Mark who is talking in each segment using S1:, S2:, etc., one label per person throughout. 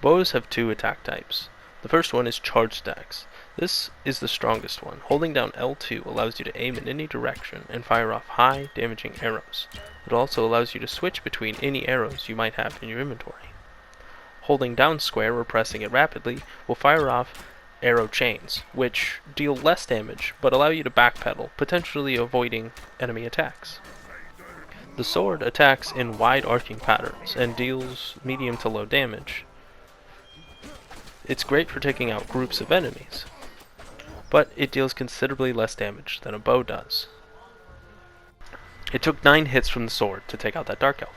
S1: Bows have two attack types. The first one is charge attacks. This is the strongest one. Holding down L2 allows you to aim in any direction and fire off high, damaging arrows. It also allows you to switch between any arrows you might have in your inventory. Holding down square or pressing it rapidly will fire off arrow chains, which deal less damage but allow you to backpedal, potentially avoiding enemy attacks. The sword attacks in wide arcing patterns and deals medium to low damage. It's great for taking out groups of enemies, but it deals considerably less damage than a bow does. It took 9 hits from the sword to take out that dark elf,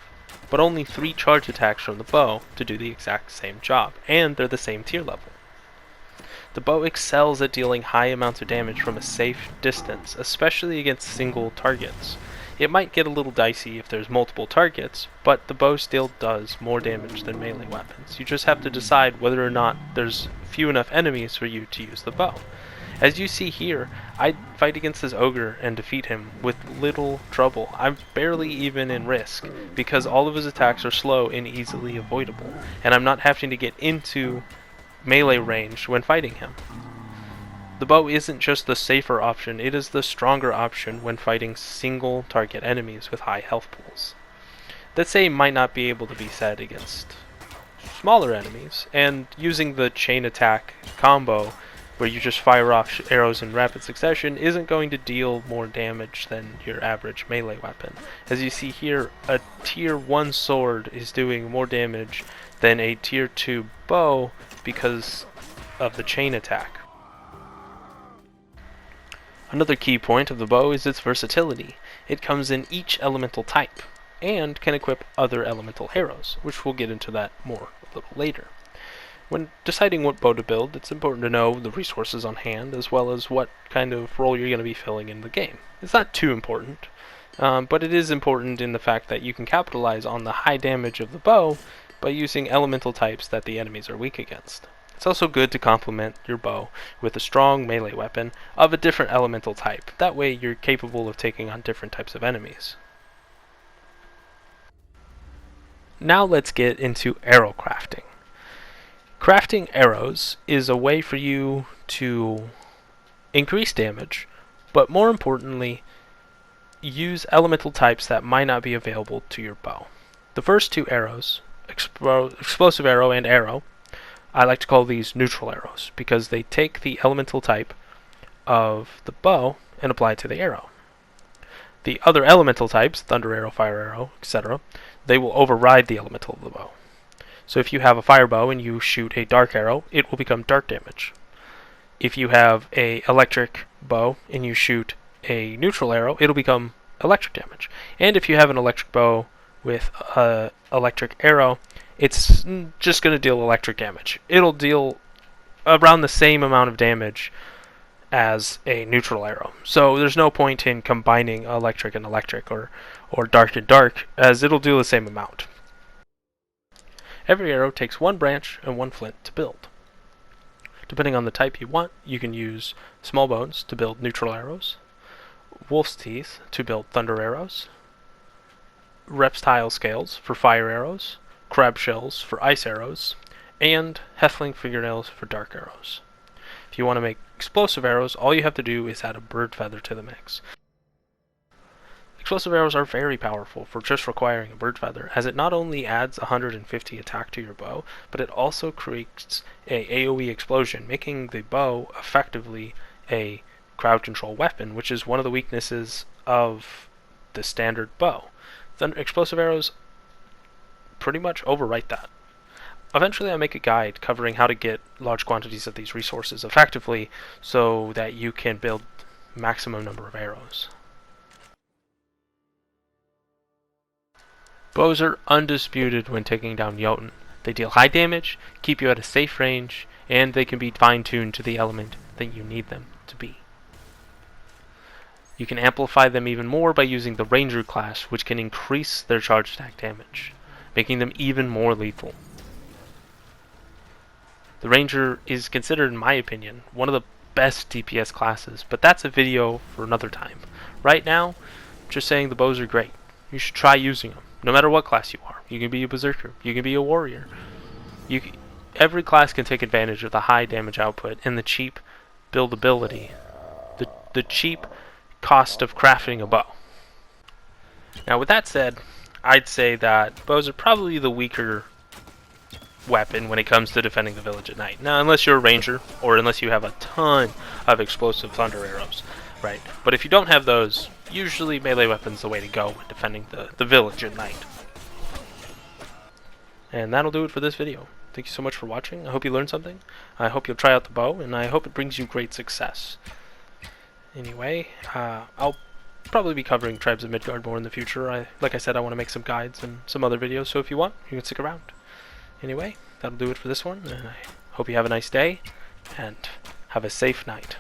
S1: but only 3 charge attacks from the bow to do the exact same job, and they're the same tier level. The bow excels at dealing high amounts of damage from a safe distance, especially against single targets. It might get a little dicey if there's multiple targets, but the bow still does more damage than melee weapons. You just have to decide whether or not there's few enough enemies for you to use the bow. As you see here, I fight against this ogre and defeat him with little trouble. I'm barely even in risk, because all of his attacks are slow and easily avoidable, and I'm not having to get into melee range when fighting him. The bow isn't just the safer option, it is the stronger option when fighting single target enemies with high health pools. That same might not be able to be said against smaller enemies, and using the chain attack combo where you just fire off arrows in rapid succession isn't going to deal more damage than your average melee weapon. As you see here, a tier 1 sword is doing more damage than a tier 2 bow because of the chain attack. Another key point of the bow is its versatility. It comes in each elemental type, and can equip other elemental arrows, which we'll get into that more a little later. When deciding what bow to build, it's important to know the resources on hand, as well as what kind of role you're going to be filling in the game. It's not too important, but it is important in the fact that you can capitalize on the high damage of the bow by using elemental types that the enemies are weak against. It's also good to complement your bow with a strong melee weapon of a different elemental type. That way you're capable of taking on different types of enemies. Now let's get into arrow crafting. Crafting arrows is a way for you to increase damage, but more importantly, use elemental types that might not be available to your bow. The first 2 arrows, explosive arrow and arrow, I like to call these neutral arrows because they take the elemental type of the bow and apply it to the arrow. The other elemental types, thunder arrow, fire arrow, etc., they will override the elemental of the bow. So if you have a fire bow and you shoot a dark arrow, it will become dark damage. If you have a electric bow and you shoot a neutral arrow, it'll become electric damage. And if you have an electric bow with an electric arrow, it's just going to deal electric damage. It'll deal around the same amount of damage as a neutral arrow. So there's no point in combining electric and electric or dark and dark, as it'll do the same amount. Every arrow takes 1 branch and 1 flint to build. Depending on the type you want, you can use small bones to build neutral arrows, wolf's teeth to build thunder arrows, reptile scales for fire arrows, crab shells for ice arrows, and heffling fingernails for dark arrows. If you want to make explosive arrows, all you have to do is add a bird feather to the mix. Explosive arrows are very powerful for just requiring a bird feather, as it not only adds 150 attack to your bow, but it also creates a AoE explosion, making the bow effectively a crowd control weapon, which is one of the weaknesses of the standard bow. Explosive arrows pretty much overwrite that. Eventually I'll make a guide covering how to get large quantities of these resources effectively so that you can build maximum number of arrows. Bows are undisputed when taking down Jotun. They deal high damage, keep you at a safe range, and they can be fine-tuned to the element that you need them to be. You can amplify them even more by using the Ranger class, which can increase their charge attack damage, making them even more lethal. The Ranger is considered, in my opinion, one of the best DPS classes, but that's a video for another time. Right now, just saying the bows are great. You should try using them, no matter what class you are. You can be a berserker, you can be a warrior. every class can take advantage of the high damage output and the cheap buildability, the cheap cost of crafting a bow. Now with that said, I'd say that bows are probably the weaker weapon when it comes to defending the village at night. Now, unless you're a ranger, or unless you have a ton of explosive thunder arrows, right? But if you don't have those, usually melee weapon's the way to go when defending the village at night. And that'll do it for this video. Thank you so much for watching. I hope you learned something. I hope you'll try out the bow, and I hope it brings you great success. Anyway, I'll probably be covering Tribes of Midgard more in the future. Like I said, I want to make some guides and some other videos, so if you want, you can stick around. Anyway, that'll do it for this one, and I hope you have a nice day, and have a safe night.